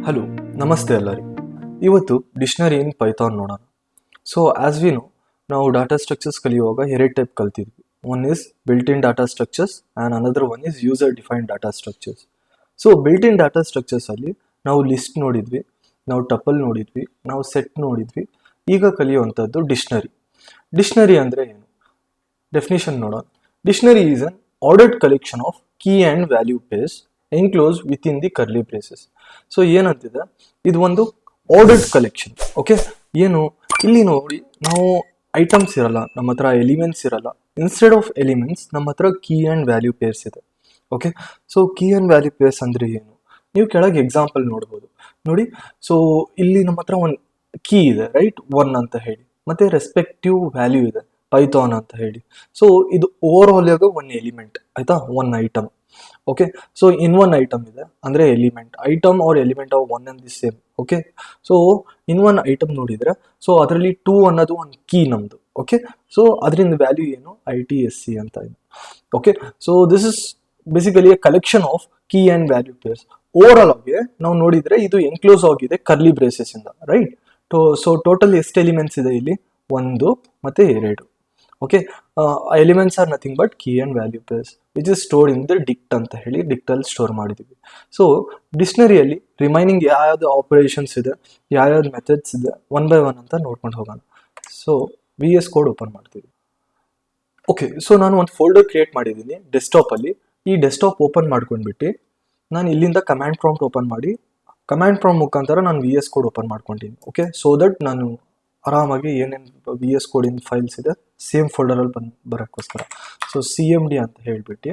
Hello, ನಮಸ್ತೆ ಎಲ್ಲರಿಗೂ. ಇವತ್ತು ಡಿಕ್ಷನರಿ ಇನ್ ಪೈಥಾನ್ ನೋಡೋಣ. ಸೊ ಆಸ್ ವಿ ನೋ, ನಾವು ಡಾಟಾ ಸ್ಟ್ರಕ್ಚರ್ಸ್ ಕಲಿಯುವಾಗ ಎರಡು ಟೈಪ್ ಕಲ್ತಿದ್ವಿ. One is built in data structures and another one is user defined data structures. So built in data ಸ್ಟ್ರಕ್ಚರ್ಸಲ್ಲಿ ನಾವು ಲಿಸ್ಟ್ ನೋಡಿದ್ವಿ, ನಾವು ಟಪಲ್ ನೋಡಿದ್ವಿ, ನಾವು ಸೆಟ್ ನೋಡಿದ್ವಿ. ಈಗ ಕಲಿಯುವಂಥದ್ದು ಡಿಕ್ಷನರಿ. ಡಿಕ್ಷನರಿ ಅಂದರೆ ಏನು? ಡೆಫಿನಿಷನ್ ನೋಡೋಣ. Dictionary is an ordered collection of key and value pairs enclose with in the curly braces. So ಏನಂತಿದೆ, ಇದು ಒಂದು ಆರ್ಡರ್ಡ್ ಕಲೆಕ್ಷನ್. ಓಕೆ, ಏನು ಇಲ್ಲಿ ನೋಡಿ, ನಾವು ಐಟಮ್ಸ್ ಇರಲ್ಲ, ನಮ್ಮ ಹತ್ರ ಎಲಿಮೆಂಟ್ಸ್ ಇರಲ್ಲ. ಇನ್ಸ್ಟೆಡ್ ಆಫ್ ಎಲಿಮೆಂಟ್ಸ್ ನಮ್ಮ ಹತ್ರ ಕೀ ಆ್ಯಂಡ್ ವ್ಯಾಲ್ಯೂ ಪೇರ್ಸ್ ಇದೆ. Okay, so key and value pairs ಅಂದರೆ ಏನು? ನೀವು ಕೆಳಗೆ ಎಕ್ಸಾಂಪಲ್ ನೋಡ್ಬೋದು ನೋಡಿ. ಸೊ ಇಲ್ಲಿ ನಮ್ಮ ಹತ್ರ ಒಂದು ಕೀ ಇದೆ, ರೈಟ್, 1 ಅಂತ ಹೇಳಿ, ಮತ್ತೆ ರೆಸ್ಪೆಕ್ಟಿವ್ ವ್ಯಾಲ್ಯೂ ಇದೆ ಪೈಥಾನ್ ಅಂತ ಹೇಳಿ. ಸೊ ಇದು ಓವರ್ ಆಲ್ ಆಗ ಒನ್ ಎಲಿಮೆಂಟ್, ಆಯ್ತಾ, one item. Okay, so in one item ಇದೆ ಅಂದರೆ element, item are element of one and the same. Okay, so in one item ನೋಡಿದ್ರೆ, ಸೊ ಅದರಲ್ಲಿ 2 ಅನ್ನೋದು ಒಂದು ಕೀ ನಮ್ದು. ಓಕೆ, ಸೊ ಅದರಿಂದ ವ್ಯಾಲ್ಯೂ ಏನು, ITSC ಅಂತ ಇದೆ. Okay, so this is basically a collection of key and value pairs. Overall ಆಗಿ ನಾವು ನೋಡಿದ್ರೆ ಇದು ಎನ್ಕ್ಲೋಸ್ ಆಗಿದೆ ಕರ್ಲಿ ಬ್ರೇಸಸ್ ಇಂದ, ರೈಟ್. ಸೊ ಟೋಟಲ್ ಎಷ್ಟು ಎಲಿಮೆಂಟ್ಸ್ ಇದೆ ಇಲ್ಲಿ? 1 ಮತ್ತೆ 2. Okay, elements are nothing but key and value pairs which is stored in the dict ಅಂತ ಹೇಳಿ ಡಿಕ್ಟಲ್ಲಿ ಸ್ಟೋರ್ ಮಾಡಿದ್ದೀವಿ. ಸೊ ಡಿಕ್ಷನರಿಯಲ್ಲಿ ರಿಮೈನಿಂಗ್ ಯಾವ್ಯಾವುದು ಆಪರೇಷನ್ಸ್ ಇದೆ, ಯಾವ್ಯಾವ್ದು ಮೆಥಡ್ಸ್ ಇದೆ, ಒನ್ ಬೈ ಒನ್ ಅಂತ ನೋಡ್ಕೊಂಡು ಹೋಗೋಣ. ಸೊ VS ಕೋಡ್ ಓಪನ್ ಮಾಡ್ತೀವಿ. ಓಕೆ, ಸೊ ನಾನು ಒಂದು ಫೋಲ್ಡರ್ ಕ್ರಿಯೇಟ್ ಮಾಡಿದ್ದೀನಿ ಡೆಸ್ಕ್ಟಾಪಲ್ಲಿ. ಈ ಡೆಸ್ಕ್ಟಾಪ್ ಓಪನ್ ಮಾಡ್ಕೊಂಡ್ಬಿಟ್ಟು ನಾನು ಇಲ್ಲಿಂದ ಕಮ್ಯಾಂಡ್ ಪ್ರಾಂಪ್ಟ್ ಓಪನ್ ಮಾಡಿ, ಕಮ್ಯಾಂಡ್ ಪ್ರಾಂಪ್ಟ್ ಮುಖಾಂತರ ನಾನು VS ಕೋಡ್ ಓಪನ್ ಮಾಡ್ಕೊತೀನಿ. ಓಕೆ, ಸೊ ದಟ್ ನಾನು ಆರಾಮಾಗಿ ಏನೇನು VS ಕೋಡಿನ ಫೈಲ್ಸ್ ಇದೆ ಸೇಮ್ ಫೋಲ್ಡರಲ್ಲಿ ಬರೋಕ್ಕೋಸ್ಕರ. ಸೊ CMD ಅಂತ ಹೇಳ್ಬಿಟ್ಟು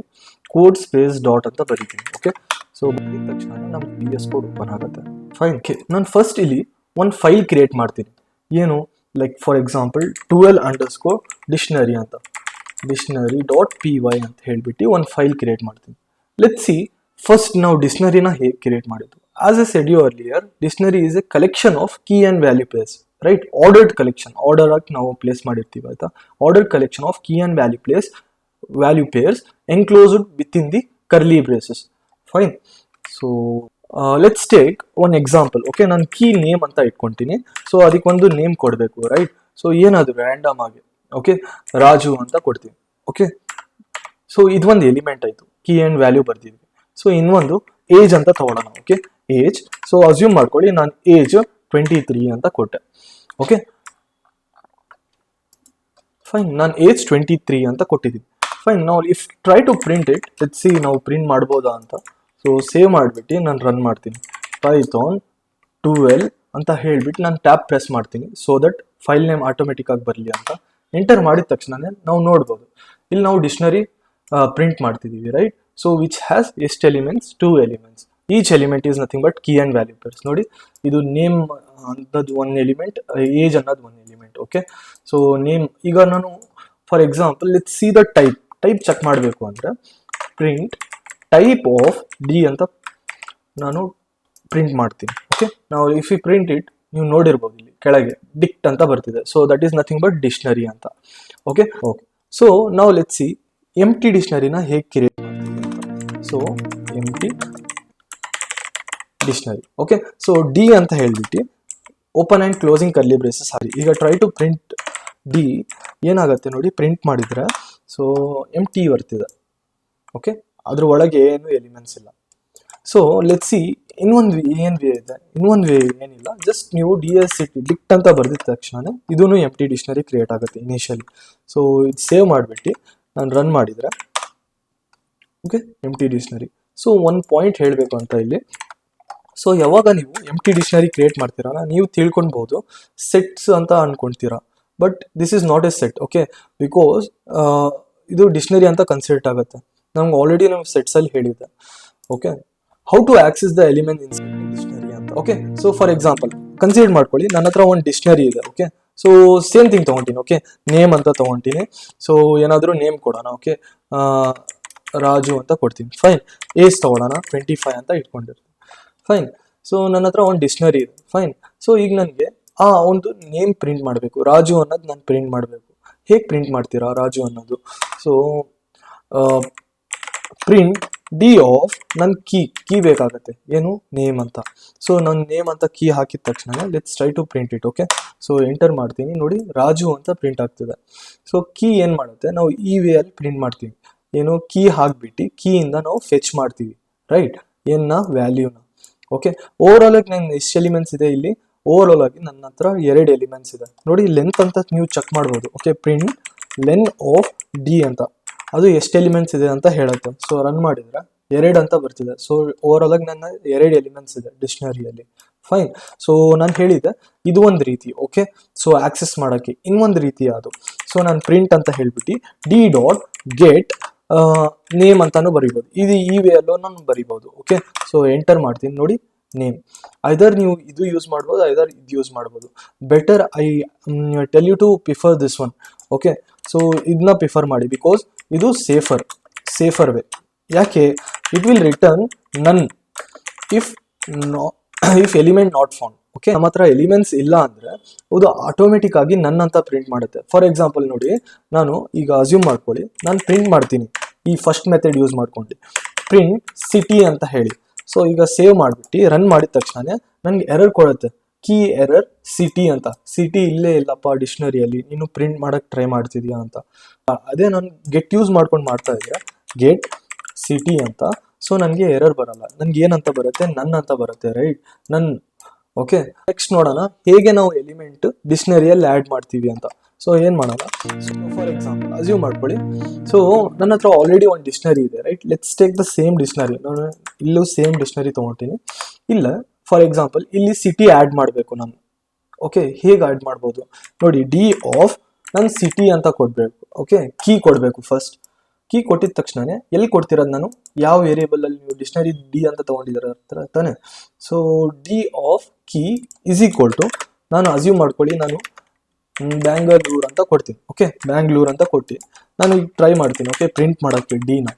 ಕೋಡ್ ಸ್ಪೇಸ್ ಡಾಟ್ ಅಂತ ಬರೀತೀನಿ. ಓಕೆ, ಸೊ ಬರೀದ ತಕ್ಷಣ ನಮ್ಮ VS ಕೋಡ್ ಓಪನ್ ಆಗುತ್ತೆ. ಫೈನ್. ಓಕೆ, ನಾನು ಫಸ್ಟ್ ಇಲ್ಲಿ ಒಂದು ಫೈಲ್ ಕ್ರಿಯೇಟ್ ಮಾಡ್ತೀನಿ. ಏನು, ಲೈಕ್ ಫಾರ್ ಎಕ್ಸಾಂಪಲ್ 12_ ಡಿಕ್ಷನರಿ ಅಂತ, ಡಿಕ್ಷನರಿ.py ಅಂತ ಹೇಳ್ಬಿಟ್ಟು ಒಂದು ಫೈಲ್ ಕ್ರಿಯೇಟ್ ಮಾಡ್ತೀನಿ. ಲೆಟ್ಸ್ ಸಿ ಫಸ್ಟ್ ನಾವು ಡಿಕ್ಷನರಿನ ಹೇಗೆ ಕ್ರಿಯೇಟ್ ಮಾಡಿದ್ದು. As a said you earlier, dictionary is a collection of key and value pairs, right. Ordered collection, order ಆಗಿ ನಾವು ಪ್ಲೇಸ್ ಮಾಡಿರ್ತೀವಿ, ಆಯ್ತಾ. Ordered collection of key and value pairs enclosed with in the curly braces. Fine. So let's take one example. Okay, ನಾನು key name ಅಂತ ಇಟ್ಕೊತೀನಿ. So ಅದಕ್ಕೊಂದು name ಕೊಡಬೇಕು, right. So ಏನಾದ್ರು ರ್ಯಾಂಡಮ್ ಆಗಿ, ಓಕೆ, ರಾಜು ಅಂತ ಕೊಡ್ತೀನಿ. ಓಕೆ, ಸೊ ಇದೊಂದು ಎಲಿಮೆಂಟ್ ಆಯಿತು, ಕೀ ಆ್ಯಂಡ್ ವ್ಯಾಲ್ಯೂ ಬರ್ದಿದ್ವಿ. ಸೊ ಇನ್ನೊಂದು ಏಜ್ ಅಂತ ತಗೊಳ್ಳೋಣ. Okay, age. ಸೊ ಅಸ್ಯೂಮ್ ಮಾಡ್ಕೊಳ್ಳಿ ನಾನು ಏಜ್ 23 ಅಂತ ಕೊಟ್ಟೆ. ಓಕೆ, ಫೈನ್, ನಾನು ಏಜ್ 23 ಅಂತ ಕೊಟ್ಟಿದ್ದೀನಿ. ಫೈನ್. ನಾವು if try to print it, let's see ನಾವು ಪ್ರಿಂಟ್ ಮಾಡ್ಬೋದಾ ಅಂತ. ಸೊ ಸೇವ್ ಮಾಡಿಬಿಟ್ಟು ನಾನು ರನ್ ಮಾಡ್ತೀನಿ. ಪೈಥಾನ್ 12 ಅಂತ ಹೇಳ್ಬಿಟ್ಟು ನಾನು ಟ್ಯಾಬ್ ಪ್ರೆಸ್ ಮಾಡ್ತೀನಿ, so that file name automatic ಆಗಿ ಬರಲಿ ಅಂತ. ಎಂಟರ್ ಮಾಡಿದ ತಕ್ಷಣನೇ ನಾವು ನೋಡ್ಬೋದು ಇಲ್ಲಿ ನಾವು ಡಿಕ್ಷನರಿ ಪ್ರಿಂಟ್ ಮಾಡ್ತಿದ್ದೀವಿ, ರೈಟ್. ಸೊ ವಿಚ್ ಹ್ಯಾಸ್ ಎಷ್ಟು elements? 2 elements. Each element is nothing but key and value pairs. ನೋಡಿ, ಇದು ನೇಮ್ ಅನ್ನೋದು ಒನ್ ಎಲಿಮೆಂಟ್, ಏಜ್ ಅನ್ನೋದು one element. Okay, so name. ಈಗ ನಾನು for example let's see the type check ಮಾಡಬೇಕು ಅಂದರೆ print type of D ಅಂತ ನಾನು ಪ್ರಿಂಟ್ ಮಾಡ್ತೀನಿ. ಓಕೆ, ನಾವು ಇಫ್ ಯು ಪ್ರಿಂಟ್ ಇಟ್, ನೀವು ನೋಡಿರ್ಬೋದು ಇಲ್ಲಿ ಕೆಳಗೆ ಡಿಕ್ಟ್ ಅಂತ ಬರ್ತಿದೆ. So that is nothing but dictionary ಅಂತ. ಓಕೆ, ಸೊ ನಾವು ಲೆಟ್ಸ್ ಸಿ ಎಂಪ್ಟಿ ಡಿಕ್ಷನರಿನ ಹೇಗೆ ಕ್ರಿಯೇಟ್ ಮಾಡ್ತೀವಿ ಅಂತ. So empty dictionary. Okay, so D ಅಂತ ಹೇಳ್ಬಿಟ್ಟು open and closing curly braces ಹಾಕಿ. ಈಗ ಟ್ರೈ ಟು ಪ್ರಿಂಟ್ ಡಿ ಏನಾಗುತ್ತೆ ನೋಡಿ, ಪ್ರಿಂಟ್ ಮಾಡಿದ್ರೆ ಸೊ ಎಂಪ್ಟಿ ಬರ್ತಿದೆ. ಓಕೆ, ಅದ್ರ ಒಳಗೆ ಏನು ಎಲಿಮೆಂಟ್ಸ್ ಇಲ್ಲ. ಸೊ ಲೆಟ್ಸ್ ಸಿ ಇನ್ನೊಂದು ಏನು ವೇ ಇದೆ. ಇನ್ನೊಂದು ವೇ ಏನಿಲ್ಲ, ಜಸ್ಟ್ ನೀವು ಡಿಕ್ಟ್ ಅಂತ ಬರ್ದಿದ ತಕ್ಷಣ ಇದೂ ಎಂಪ್ಟಿ ಡಿಕ್ಷನರಿ ಕ್ರಿಯೇಟ್ ಆಗುತ್ತೆ ಇನಿಷಿಯಲಿ. ಸೊ ಇದು ಸೇವ್ ಮಾಡಿಬಿಟ್ಟು ನಾನು ರನ್ ಮಾಡಿದರೆ, ಓಕೆ, ಎಂಪ್ಟಿ ಡಿಕ್ಷನರಿ. ಸೊ ಒಂದು ಪಾಯಿಂಟ್ ಹೇಳಬೇಕು ಅಂತ ಇಲ್ಲಿ. ಸೊ ಯಾವಾಗ ನೀವು ಎಂಪ್ಟಿ ಡಿಕ್ಷನರಿ ಕ್ರಿಯೇಟ್ ಮಾಡ್ತೀರಲ್ಲ, ನೀವು ತಿಳ್ಕೊಳ್ಬೋದು ಸೆಟ್ಸ್ ಅಂತ ಅನ್ಕೊಳ್ತೀರಾ, but this is not a set. Okay, because ಇದು ಡಿಕ್ಷನರಿ ಅಂತ ಕನ್ಸಿಡರ್ ಆಗುತ್ತೆ. ನಮ್ಗೆ ಆಲ್ರೆಡಿ ನಾವು ಸೆಟ್ಸಲ್ಲಿ ಹೇಳಿದ್ದೆ. Okay, how to access the element in dictionary ಅಂತ. Okay, so for example consider ಮಾಡ್ಕೊಳ್ಳಿ, ನನ್ನ ಹತ್ರ ಒಂದು ಡಿಕ್ಷನರಿ ಇದೆ. ಓಕೆ, ಸೊ ಸೇಮ್ ಥಿಂಗ್ ತೊಗೊತೀನಿ. ಓಕೆ, ನೇಮ್ ಅಂತ ತೊಗೊತೀನಿ. ಸೊ ಏನಾದರೂ ನೇಮ್ ಕೊಡೋಣ. ಓಕೆ, ರಾಜು ಅಂತ ಕೊಡ್ತೀನಿ. ಫೈನ್. ಏಜ್ ತೊಗೊಳೋಣ, 25 ಅಂತ ಇಟ್ಕೊಂಡಿರ್ತೀನಿ. ಫೈನ್. ಸೊ ನನ್ನ ಹತ್ರ ಒಂದು ಡಿಕ್ಷನರಿ ಇದೆ. ಫೈನ್. ಸೊ ಈಗ ನನಗೆ ಒಂದು ನೇಮ್ ಪ್ರಿಂಟ್ ಮಾಡಬೇಕು, ರಾಜು ಅನ್ನೋದು ನಾನು ಪ್ರಿಂಟ್ ಮಾಡಬೇಕು. ಹೇಗೆ ಪ್ರಿಂಟ್ ಮಾಡ್ತೀರಾ ರಾಜು ಅನ್ನೋದು? ಸೊ ಪ್ರಿಂಟ್ ಡಿ ಆಫ್ ನನ್ನ ಕೀ ಬೇಕಾಗತ್ತೆ, ಏನು ನೇಮ್ ಅಂತ. ಸೊ ನಾನು ನೇಮ್ ಅಂತ ಕೀ ಹಾಕಿದ ತಕ್ಷಣ let's try to print it. Okay, so enter ಮಾಡ್ತೀನಿ, ನೋಡಿ ರಾಜು ಅಂತ ಪ್ರಿಂಟ್ ಆಗ್ತಿದೆ. ಸೊ ಕೀ ಏನು ಮಾಡುತ್ತೆ, ನಾವು ಈ ವೇ ಅಲ್ಲಿ ಪ್ರಿಂಟ್ ಮಾಡ್ತೀವಿ, ಏನು ಕೀ ಹಾಕ್ಬಿಟ್ಟು ಕೀಯಿಂದ ನಾವು ಫೆಚ್ ಮಾಡ್ತೀವಿ, ರೈಟ್, ಏನ ವ್ಯಾಲ್ಯೂನ. ಓಕೆ, ಓವರ್ ಆಲ್ ಆಗಿ ನಂಗೆ ಎಷ್ಟು ಎಲಿಮೆಂಟ್ಸ್ ಇದೆ ಇಲ್ಲಿ, ಓವರ್ ಆಲ್ ಆಗಿ ನನ್ನ ಹತ್ರ 2 ಎಲಿಮೆಂಟ್ಸ್ ಇದೆ. ನೋಡಿ ಲೆಂತ್ ಅಂತ ನೀವು ಚೆಕ್ ಮಾಡ್ಬೋದು. Okay, print len of D ಅಂತ, ಅದು ಎಷ್ಟು ಎಲಿಮೆಂಟ್ಸ್ ಇದೆ ಅಂತ ಹೇಳುತ್ತೆ. ಸೊ ರನ್ ಮಾಡಿದ್ರೆ 2 ಅಂತ ಬರ್ತಿದೆ. ಸೊ ಓವರ್ ಆಲ್ ಆಗಿ ನನ್ನ 2 ಎಲಿಮೆಂಟ್ಸ್ ಇದೆ ಡಿಕ್ಷನರಿಯಲ್ಲಿ. ಫೈನ್. ಸೊ ನಾನು ಹೇಳಿದ್ದೆ ಇದು ಒಂದು ರೀತಿ. ಓಕೆ, ಸೊ ಆಕ್ಸೆಸ್ ಮಾಡೋಕ್ಕೆ ಇನ್ನೊಂದು ರೀತಿ ಅದು. ಸೊ ನಾನು ಪ್ರಿಂಟ್ ಅಂತ ಹೇಳ್ಬಿಟ್ಟು ಡಿ ಡಾಟ್ ಗೆಟ್ ನೇಮ್ ಅಂತಾನು ಬರಿಬೋದು. ಇದು ಈ ವೇ ಅಲ್ಲೂ ನಾನು ಬರಿಬೋದು. ಓಕೆ, ಸೊ ಎಂಟರ್ ಮಾಡ್ತೀನಿ, ನೋಡಿ ನೇಮ್. ಐದರ್ ನೀವು ಇದು ಯೂಸ್ ಮಾಡ್ಬೋದು, ಐದರ್ ಇದು ಯೂಸ್ ಮಾಡ್ಬೋದು. Better I tell you to prefer this one. Okay, so ಇದನ್ನ ಪ್ರಿಫರ್ ಮಾಡಿ, ಬಿಕಾಸ್ ಇದು ಸೇಫರ್ ವೇ. ಯಾಕೆ, it will return none if element not found. Okay, ನಮ್ಮ ಹತ್ರ ಎಲಿಮೆಂಟ್ಸ್ ಇಲ್ಲ ಅಂದ್ರೆ ಅದು ಆಟೋಮೆಟಿಕ್ ಆಗಿ ನನ್ ಅಂತ ಪ್ರಿಂಟ್ ಮಾಡುತ್ತೆ. ಫಾರ್ ಎಕ್ಸಾಂಪಲ್ ನೋಡಿ, ನಾನು ಈಗ ಅಸ್ಯೂಮ್ ಮಾಡ್ಕೊಳ್ಳಿ, ನಾನು ಪ್ರಿಂಟ್ ಮಾಡ್ತೀನಿ ಈ ಫಸ್ಟ್ ಮೆಥಡ್ ಯೂಸ್ ಮಾಡ್ಕೊಂಡು, ಪ್ರಿಂಟ್ ಸಿಟಿ ಅಂತ ಹೇಳಿ. ಸೊ ಈಗ ಸೇವ್ ಮಾಡಿಬಿಟ್ಟು ರನ್ ಮಾಡಿದ ತಕ್ಷಣ ನನಗೆ ಎರರ್ ಕೊಡುತ್ತೆ, ಕೀ ಎರರ್ ಸಿಟಿ ಅಂತ. ಸಿಟಿ ಇಲ್ಲೇ ಇಲ್ಲಪ್ಪ ಡಿಕ್ಷನರಿಯಲ್ಲಿ, ನೀನು ಪ್ರಿಂಟ್ ಮಾಡಕ್ ಟ್ರೈ ಮಾಡ್ತಿದ್ಯಾ ಅಂತ. ಅದೇ ನಾನು ಗೆಟ್ ಯೂಸ್ ಮಾಡ್ಕೊಂಡು ಮಾಡ್ತಾ ಇದ್ರೆ ಗೆಟ್ ಸಿಟಿ ಅಂತ. ಸೊ ನನಗೆ ಎರರ್ ಬರಲ್ಲ, ನನ್ಗೆ ಏನಂತ ಬರುತ್ತೆ, ನನ್ ಅಂತ ಬರುತ್ತೆ, ರೈಟ್, ನನ್. ಓಕೆ, ನೆಕ್ಸ್ಟ್ ನೋಡೋಣ ಹೇಗೆ ನಾವು ಎಲಿಮೆಂಟ್ ಡಿಕ್ಷನರಿಯಲ್ಲಿ ಆ್ಯಡ್ ಮಾಡ್ತೀವಿ ಅಂತ. ಸೊ ಏನ್ ಮಾಡೋಣ, ಫಾರ್ ಎಕ್ಸಾಂಪಲ್ ಅಸ್ಯೂಮ್ ಮಾಡ್ಕೊಳ್ಳಿ, ಸೊ ನನ್ನ ಹತ್ರ ಆಲ್ರೆಡಿ ಒಂದು ಡಿಕ್ಷನರಿ ಇದೆ, right. Let's take the same dictionary. ನಾನು ಇಲ್ಲೂ ಸೇಮ್ ಡಿಕ್ಷನರಿ ತೊಗೊಳ್ತೀನಿ. ಇಲ್ಲ ಫಾರ್ ಎಕ್ಸಾಂಪಲ್ ಇಲ್ಲಿ ಸಿಟಿ ಆ್ಯಡ್ ಮಾಡಬೇಕು ನಾನು. ಓಕೆ, ಹೇಗೆ ಆ್ಯಡ್ ಮಾಡ್ಬೋದು ನೋಡಿ, ಡಿ ಆಫ್ ನಾನು ಸಿಟಿ ಅಂತ ಕೊಡ್ಬೇಕು. ಓಕೆ, ಕೀ ಕೊಡಬೇಕು ಫಸ್ಟ್. ಕೀ ಕೊಟ್ಟಿದ ತಕ್ಷಣನೇ ಎಲ್ಲಿ ಕೊಡ್ತಿರೋದು, ನಾನು ಯಾವ ವೇರಿಯೇಬಲ್ ಅಲ್ಲಿ ನೀವು ಡಿಕ್ಷನರಿ ಡಿ ಅಂತ ತೊಗೊಂಡಿದ್ದೀರ ತಾನೆ. So D of key is equal to, ನಾನು ಅಸ್ಯೂಮ್ ಮಾಡ್ಕೊಳ್ಳಿ ನಾನು ಬ್ಯಾಂಗ್ಳೂರ್ ಅಂತ ಕೊಡ್ತೀನಿ. ಓಕೆ, ಬ್ಯಾಂಗ್ಳೂರ್ ಅಂತ ಕೊಟ್ಟು ನಾನು ಈಗ ಟ್ರೈ ಮಾಡ್ತೀನಿ. ಓಕೆ, ಪ್ರಿಂಟ್ ಮಾಡೋಕ್ಕೆ ಡಿನ.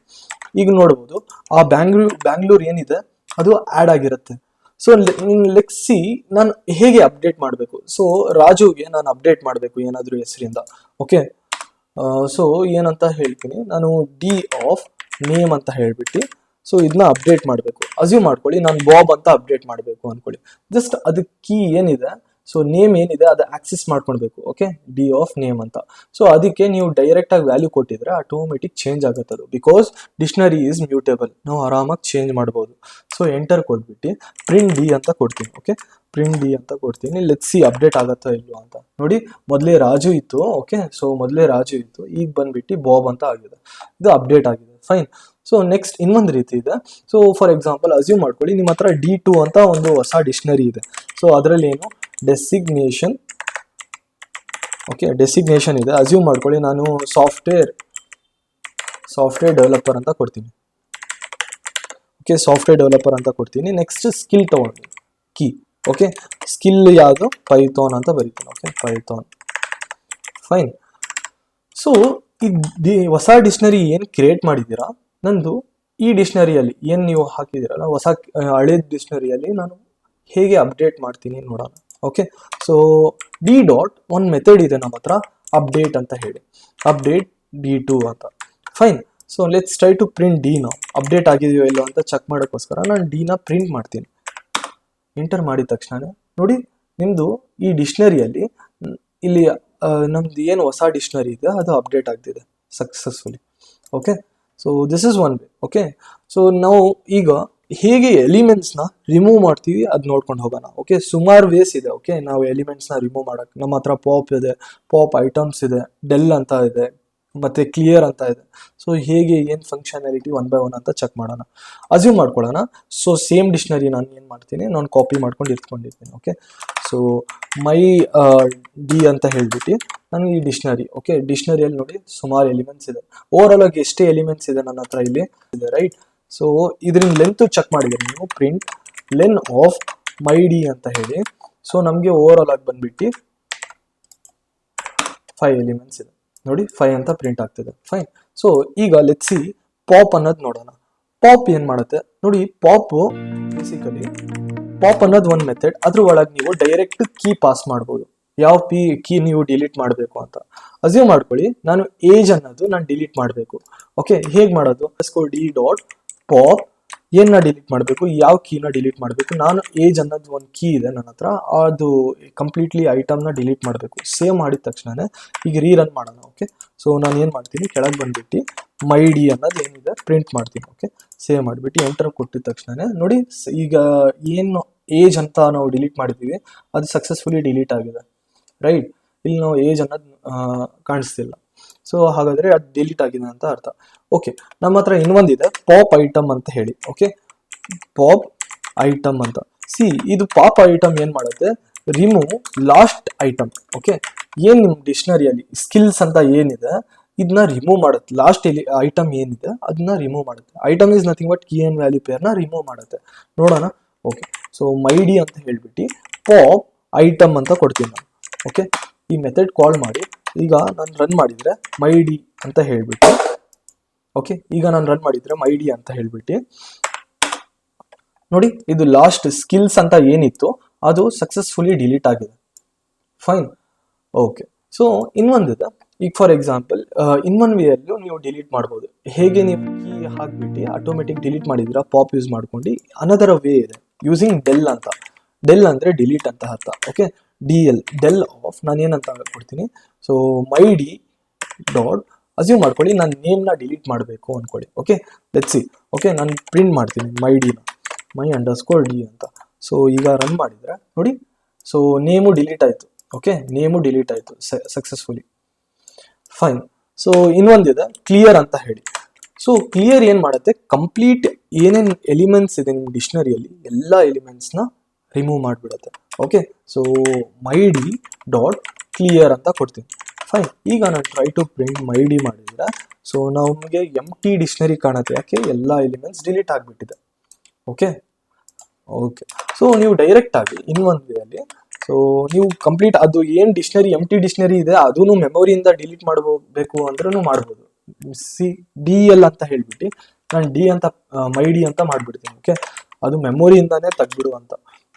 ಈಗ ನೋಡ್ಬೋದು ಆ ಬ್ಯಾಂಗ್ಳೂರ್ ಏನಿದೆ ಅದು ಆ್ಯಡ್ ಆಗಿರುತ್ತೆ. ಸೊ ಲೆಕ್ಸಿ ನಾನು ಹೇಗೆ ಅಪ್ಡೇಟ್ ಮಾಡಬೇಕು. ಸೊ ರಾಜುಗೆ ನಾನು ಅಪ್ಡೇಟ್ ಮಾಡಬೇಕು ಏನಾದರೂ ಹೆಸರಿಂದ. ಓಕೆ, ಸೊ ಏನಂತ ಹೇಳ್ತೀನಿ ನಾನು, ಡಿ ಆಫ್ ನೇಮ್ ಅಂತ ಹೇಳ್ಬಿಟ್ಟು ಸೊ ಇದನ್ನ ಅಪ್ಡೇಟ್ ಮಾಡಬೇಕು. ಅಸ್ಯೂಮ್ ಮಾಡ್ಕೊಳ್ಳಿ ನಾನು ಬಾಬ್ ಅಂತ ಅಪ್ಡೇಟ್ ಮಾಡಬೇಕು ಅನ್ಕೊಳ್ಳಿ. ಜಸ್ಟ್ ಅದು ಕೀ ಏನಿದೆ, ಸೊ ನೇಮ್ ಏನಿದೆ ಅದು ಆಕ್ಸೆಸ್ ಮಾಡ್ಕೊಳ್ಬೇಕು. ಓಕೆ, ಡಿ ಆಫ್ ನೇಮ್ ಅಂತ. ಸೊ ಅದಕ್ಕೆ ನೀವು ಡೈರೆಕ್ಟ್ ಆಗಿ ವ್ಯಾಲ್ಯೂ ಕೊಟ್ಟಿದ್ರೆ ಆಟೋಮೆಟಿಕ್ ಚೇಂಜ್ ಆಗುತ್ತೆ ಅದು, ಬಿಕಾಸ್ ಡಿಕ್ಷನರಿ ಈಸ್ ಮ್ಯೂಟೇಬಲ್, ನಾವು ಆರಾಮಾಗಿ ಚೇಂಜ್ ಮಾಡ್ಬೋದು. ಸೊ ಎಂಟರ್ ಕೊಟ್ಬಿಟ್ಟು ಪ್ರಿಂಟ್ ಡಿ ಅಂತ ಕೊಡ್ತೀನಿ. ಓಕೆ, ಪ್ರಿಂಟ್ ಡಿ ಅಂತ ಕೊಡ್ತೀನಿ. ಲೆಟ್ಸ್ ಸಿ ಅಪ್ಡೇಟ್ ಆಗುತ್ತಾ ಇಲ್ವಾ ಅಂತ. ನೋಡಿ ಮೊದಲೇ ರಾಜು ಇತ್ತು. ಓಕೆ, ಸೊ ಮೊದಲೇ ರಾಜು ಇತ್ತು, ಈಗ ಬಂದ್ಬಿಟ್ಟು ಬಾಬ್ ಅಂತ ಆಗಿದೆ, ಇದು ಅಪ್ಡೇಟ್ ಆಗಿದೆ. ಫೈನ್. ಸೊ ನೆಕ್ಸ್ಟ್ ಇನ್ನೊಂದು ರೀತಿ ಇದೆ. ಸೊ ಫಾರ್ ಎಕ್ಸಾಂಪಲ್ ಅಸ್ಯೂಮ್ ಮಾಡ್ಕೊಳ್ಳಿ ನಿಮ್ಮ ಹತ್ರ D2 ಅಂತ ಒಂದು ಹೊಸ ಡಿಕ್ಷನರಿ ಇದೆ. ಸೊ ಅದರಲ್ಲಿ ಏನು ಡೆಸಿಗ್ನೇಷನ್. ಓಕೆ, ಡೆಸಿಗ್ನೇಷನ್ ಇದೆ. ಅಸ್ಯೂಮ್ ಮಾಡ್ಕೊಳ್ಳಿ ನಾನು ಸಾಫ್ಟ್ವೇರ್ ಡೆವಲಪರ್ ಅಂತ ಕೊಡ್ತೀನಿ. ಓಕೆ, ಸಾಫ್ಟ್ವೇರ್ ಡೆವಲಪರ್ ಅಂತ ಕೊಡ್ತೀನಿ. ನೆಕ್ಸ್ಟ್ ಸ್ಕಿಲ್ ತಗೊಂಡು ಕೀ. ಓಕೆ, ಸ್ಕಿಲ್ ಯಾವುದು, ಪೈಥಾನ್ ಅಂತ ಬರೀತೀನಿ. Okay, Python. ಫೈನ್. ಸೊ ಈ ಹೊಸ ಡಿಕ್ಷನರಿ ಏನು ಕ್ರಿಯೇಟ್ ಮಾಡಿದ್ದೀರಾ, ನಂದು ಈ ಡಿಕ್ಷನರಿಯಲ್ಲಿ ಏನು ನೀವು ಹಾಕಿದ್ದೀರಲ್ಲ ಹೊಸ ಹಳೆ ಡಿಕ್ಷನರಿಯಲ್ಲಿ ನಾನು ಹೇಗೆ ಅಪ್ಡೇಟ್ ಮಾಡ್ತೀನಿ ನೋಡೋಣ. ಓಕೆ, ಸೊ ಡಿ ಡಾಟ್ ಒಂದು ಮೆಥಡ್ ಇದೆ ನಮ್ಮ ಹತ್ರ, ಅಪ್ಡೇಟ್ ಅಂತ ಹೇಳಿ, ಅಪ್ಡೇಟ್ D2 ಅಂತ. Fine. So let's try to print D. ನಾವು ಅಪ್ಡೇಟ್ ಆಗಿದೆಯೋ ಇಲ್ಲೋ ಅಂತ ಚೆಕ್ ಮಾಡೋಕ್ಕೋಸ್ಕರ ನಾನು ಡಿನ ಪ್ರಿಂಟ್ ಮಾಡ್ತೀನಿ. ಎಂಟರ್ ಮಾಡಿದ ತಕ್ಷಣ ನೋಡಿ ನಿಮ್ಮದು ಈ ಡಿಕ್ಷನರಿಯಲ್ಲಿ ಇಲ್ಲಿ ನಮ್ದು ಏನು ಹೊಸ ಡಿಕ್ಷನರಿ ಇದೆ ಅದು ಅಪ್ಡೇಟ್ ಆಗ್ತಿದೆ successfully. Okay, so this is one way. Okay, so ನಾವು ಈಗ ಹೇಗೆ ಎಲಿಮೆಂಟ್ಸ್ನ ರಿಮೂವ್ ಮಾಡ್ತೀವಿ ಅದು ನೋಡ್ಕೊಂಡು ಹೋಗೋಣ. ಓಕೆ, ಸುಮಾರು ವೇಸ್ ಇದೆ. ಓಕೆ, ನಾವು ಎಲಿಮೆಂಟ್ಸ್ನ ರಿಮೂವ್ ಮಾಡೋಕ್ಕೆ ನಮ್ಮ ಹತ್ರ ಪಾಪ್ ಇದೆ, ಪಾಪ್ ಐಟಮ್ಸ್ ಇದೆ, ಡೆಲ್ ಅಂತ ಇದೆ, ಮತ್ತು ಕ್ಲಿಯರ್ ಅಂತ ಇದೆ. ಸೊ ಹೇಗೆ ಏನು ಫಂಕ್ಷನಾಲಿಟಿ ಒನ್ ಬೈ ಒನ್ ಅಂತ ಚೆಕ್ ಮಾಡೋಣ. ಅಸ್ಯೂಮ್ ಮಾಡ್ಕೊಳ್ಳೋಣ. ಸೊ ಸೇಮ್ ಡಿಕ್ಷನರಿ ನಾನು ಏನು ಮಾಡ್ತೀನಿ, ನಾನು ಕಾಪಿ ಮಾಡ್ಕೊಂಡು ಇಟ್ಕೊಂಡಿರ್ತೀನಿ. ಓಕೆ, ಸೊ ಮೈ ಡಿ ಅಂತ ಹೇಳ್ಬಿಟ್ಟು ನಾನು ಈ ಡಿಕ್ಷನರಿ. ಓಕೆ, ಡಿಕ್ಷನರಿಯಲ್ಲಿ ನೋಡಿ ಸುಮಾರು ಎಲಿಮೆಂಟ್ಸ್ ಇದೆ. ಓವರ್ ಆಲ್ ಆಗಿ ಎಷ್ಟೇ ಎಲಿಮೆಂಟ್ಸ್ ಇದೆ ನನ್ನ ಹತ್ರ ಇಲ್ಲಿ ಇದೆ, ರೈಟ್. ಸೊ ಇದರಿಂದ ಲೆಂತ್ ಚೆಕ್ ಮಾಡಿದ್ರೆ ನೀವು print len of my D ಅಂತ ಹೇಳಿ. ಸೊ ನಮಗೆ ಓವರ್ ಆಲ್ ಆಗಿ ಬಂದ್ಬಿಟ್ಟು 5 ಎಲಿಮೆಂಟ್ಸ್ ಇದೆ ನೋಡಿ, 5 ಅಂತ ಪ್ರಿಂಟ್ ಆಗ್ತಿದೆ. ಫೈನ್. ಸೊ ಈಗ ಲೆಟ್ಸ್ ಸಿ ಪಾಪ್ ಅನ್ನೋದು ನೋಡೋಣ. ಪಾಪ್ ಏನ್ ಮಾಡುತ್ತೆ ನೋಡಿ, ಪಾಪ್ ಬೇಸಿಕಲಿ ಪಾಪ್ ಅನ್ನೋದು ಒಂದು ಮೆಥಡ್. ಅದ್ರ ಒಳಗೆ ನೀವು ಡೈರೆಕ್ಟ್ ಕೀ ಪಾಸ್ ಮಾಡ್ಬೋದು, ಯಾವ ಕೀ ನೀವು ಡಿಲೀಟ್ ಮಾಡಬೇಕು ಅಂತ. ಅಸ್ಯೂಮ್ ಮಾಡ್ಕೊಳ್ಳಿ ನಾನು ಏಜ್ ಅನ್ನೋದು ನಾನು ಡಿಲೀಟ್ ಮಾಡಬೇಕು. ಓಕೆ, ಹೇಗೆ ಮಾಡೋದು, ಡಿ ಡಾಟ್ ಪಾಪ್ ಏನ ಡಿಲೀಟ್ ಮಾಡಬೇಕು, ಯಾವ ಕೀನ ಡಿಲೀಟ್ ಮಾಡಬೇಕು. ನಾನು ಏಜ್ ಅನ್ನೋದು ಒಂದು ಕೀ ಇದೆ ನನ್ನ ಹತ್ರ, ಅದು ಕಂಪ್ಲೀಟ್ಲಿ ಐಟಮ್ನ ಡಿಲೀಟ್ ಮಾಡಬೇಕು. ಸೇವ್ ಮಾಡಿದ ತಕ್ಷಣನೇ ಈಗ ರೀರನ್ ಮಾಡೋಣ. ಓಕೆ, ಸೊ ನಾನು ಏನು ಮಾಡ್ತೀನಿ, ಕೆಳಗೆ ಬಂದ್ಬಿಟ್ಟು ಮೈ ಡಿ ಅನ್ನೋದು ಏನಿದೆ ಪ್ರಿಂಟ್ ಮಾಡ್ತೀನಿ. ಓಕೆ, ಸೇವ್ ಮಾಡಿಬಿಟ್ಟು ಎಂಟರ್ ಕೊಟ್ಟಿದ ತಕ್ಷಣನೇ ನೋಡಿ ಈಗ ಏನು ಏಜ್ ಅಂತ ನಾವು ಡಿಲೀಟ್ ಮಾಡಿದ್ದೀವಿ ಅದು ಸಕ್ಸಸ್ಫುಲಿ ಡಿಲೀಟ್ ಆಗಿದೆ. ರೈಟ್, ಇಲ್ಲಿ ನಾವು ಏಜ್ ಅನ್ನೋದು ಕಾಣಿಸ್ತಿಲ್ಲ. ಸೊ ಹಾಗಾದರೆ ಅದು ಡಿಲೀಟ್ ಆಗಿದೆ ಅಂತ ಅರ್ಥ. ಓಕೆ, ನಮ್ಮ ಹತ್ರ ಇನ್ನೊಂದಿದೆ ಪಾಪ್ ಐಟಮ್ ಅಂತ ಹೇಳಿ. ಓಕೆ, ಪಾಪ್ ಐಟಮ್ ಅಂತ. ಸಿ, ಇದು ಪಾಪ್ ಐಟಮ್ ಏನು ಮಾಡುತ್ತೆ, ರಿಮೂವ್ ಲಾಸ್ಟ್ ಐಟಮ್. ಓಕೆ, ಏನು ನಿಮ್ಮ ಡಿಕ್ಷನರಿಯಲ್ಲಿ ಸ್ಕಿಲ್ಸ್ ಅಂತ ಏನಿದೆ ಇದನ್ನ ರಿಮೂವ್ ಮಾಡುತ್ತೆ. ಲಾಸ್ಟ್ ಐಟಮ್ ಏನಿದೆ ಅದನ್ನ ರಿಮೂವ್ ಮಾಡುತ್ತೆ. Item is nothing but key and value ಪೇರ್ನ ರಿಮೂವ್ ಮಾಡುತ್ತೆ. ನೋಡೋಣ. ಓಕೆ, ಸೊ ಮೈ ಡಿ ಅಂತ ಹೇಳ್ಬಿಟ್ಟು ಪಾಪ್ ಐಟಮ್ ಅಂತ ಕೊಡ್ತೀನಿ ನಾನು. ಓಕೆ, ಈ ಮೆಥಡ್ ಕಾಲ್ ಮಾಡಿ ಈಗ ನಾನು ರನ್ ಮಾಡಿದರೆ ಮೈ ಡಿ ಅಂತ ಹೇಳ್ಬಿಟ್ಟು, ಓಕೆ, ಈಗ ನಾನು ರನ್ ಮಾಡಿದರೆ ಮೈ ಡಿ ಅಂತ ಹೇಳ್ಬಿಟ್ಟು ನೋಡಿ ಇದು ಲಾಸ್ಟ್ ಸ್ಕಿಲ್ಸ್ ಅಂತ ಏನಿತ್ತು ಅದು ಸಕ್ಸಸ್ಫುಲಿ ಡಿಲೀಟ್ ಆಗಿದೆ. ಫೈನ್. ಓಕೆ, ಸೊ ಇನ್ನೊಂದಿದೆ. ಈಗ ಫಾರ್ ಎಕ್ಸಾಂಪಲ್ ಇನ್ನೊಂದು ವೇಯಲ್ಲೂ ನೀವು ಡಿಲೀಟ್ ಮಾಡ್ಬೋದು. ಹೇಗೆ ನೀವು ಕೀ ಹಾಕ್ಬಿಟ್ಟು ಆಟೋಮೆಟಿಕ್ ಡಿಲೀಟ್ ಮಾಡಿದ್ದೀರಾ ಪಾಪ್ ಯೂಸ್ ಮಾಡ್ಕೊಂಡು, ಅನದರ್ ವೇ ಇದೆ ಯೂಸಿಂಗ್ ಡೆಲ್ ಅಂತ. ಡೆಲ್ ಅಂದರೆ ಡಿಲೀಟ್ ಅಂತ ಅರ್ಥ. ಓಕೆ, ಡೆಲ್ ಆಫ್ ನಾನು ಏನಂತ ಕೊಡ್ತೀನಿ, so my D dot assume ಮಾಡ್ಕೊಳ್ಳಿ ನಾನು ನೇಮ್ನ ಡಿಲೀಟ್ ಮಾಡಬೇಕು ಅಂದ್ಕೊಳ್ಳಿ. Okay, let's see. ಓಕೆ, ನಾನು ಪ್ರಿಂಟ್ ಮಾಡ್ತೀನಿ ಮೈ ಡಿನ, ಮೈ ಅಂಡರ್ಸ್ಕೋರ್ ಡಿ ಅಂತ. ಸೊ ಈಗ ರನ್ ಮಾಡಿದರೆ ನೋಡಿ, ಸೊ ನೇಮು ಡಿಲೀಟ್ ಆಯಿತು. ಓಕೆ, ನೇಮು ಡಿಲೀಟ್ ಆಯಿತು ಸಕ್ಸಸ್ಫುಲಿ. ಫೈನ್. ಸೊ ಇನ್ನೊಂದಿದೆ ಕ್ಲಿಯರ್ ಅಂತ ಹೇಳಿ. ಸೊ ಕ್ಲಿಯರ್ ಏನು ಮಾಡುತ್ತೆ, ಕಂಪ್ಲೀಟ್ ಏನೇನು ಎಲಿಮೆಂಟ್ಸ್ ಇದೆ ನಿಮ್ಮ ಡಿಕ್ಷನರಿಯಲ್ಲಿ ಎಲ್ಲ ಎಲಿಮೆಂಟ್ಸ್ನ ರಿಮೂವ್ ಮಾಡಿಬಿಡುತ್ತೆ. Okay, so my D dot clear ಅಂತ ಕೊಡ್ತೀನಿ. ಫೈನ್. ಈಗ ನಾನು try to print my D ಮಾಡಿದರೆ ಸೊ ನಮಗೆ ಎಂಟಿ ಡಿಕ್ಷನರಿ ಕಾಣುತ್ತೆ. ಯಾಕೆ, ಎಲ್ಲ ಎಲಿಮೆಂಟ್ಸ್ ಡಿಲೀಟ್ ಆಗಿಬಿಟ್ಟಿದೆ. ಓಕೆ, ಸೊ ನೀವು ಡೈರೆಕ್ಟ್ ಆಗಿ ಇನ್ನೊಂದು ವೇಯಲ್ಲಿ ಸೊ ನೀವು ಕಂಪ್ಲೀಟ್ ಅದು ಏನು ಡಿಕ್ಷನರಿ ಎಂಟಿ ಡಿಕ್ಷನರಿ ಇದೆ ಅದನ್ನು ಮೆಮೊರಿಯಿಂದ ಡಿಲೀಟ್ ಮಾಡಬೇಕು ಅಂದ್ರೂ ಮಾಡ್ಬೋದು. ಸಿ ಡಿ ಎಲ್ ಅಂತ ಹೇಳ್ಬಿಟ್ಟು ನಾನು ಡಿ ಅಂತ ಮೈ ಡಿ ಅಂತ ಮಾಡಿಬಿಡ್ತೀನಿ. ಓಕೆ, ಅದು ಮೆಮೊರಿಯಿಂದಾನೇ ತೆಗ್ಬಿಡು ಅಂತ.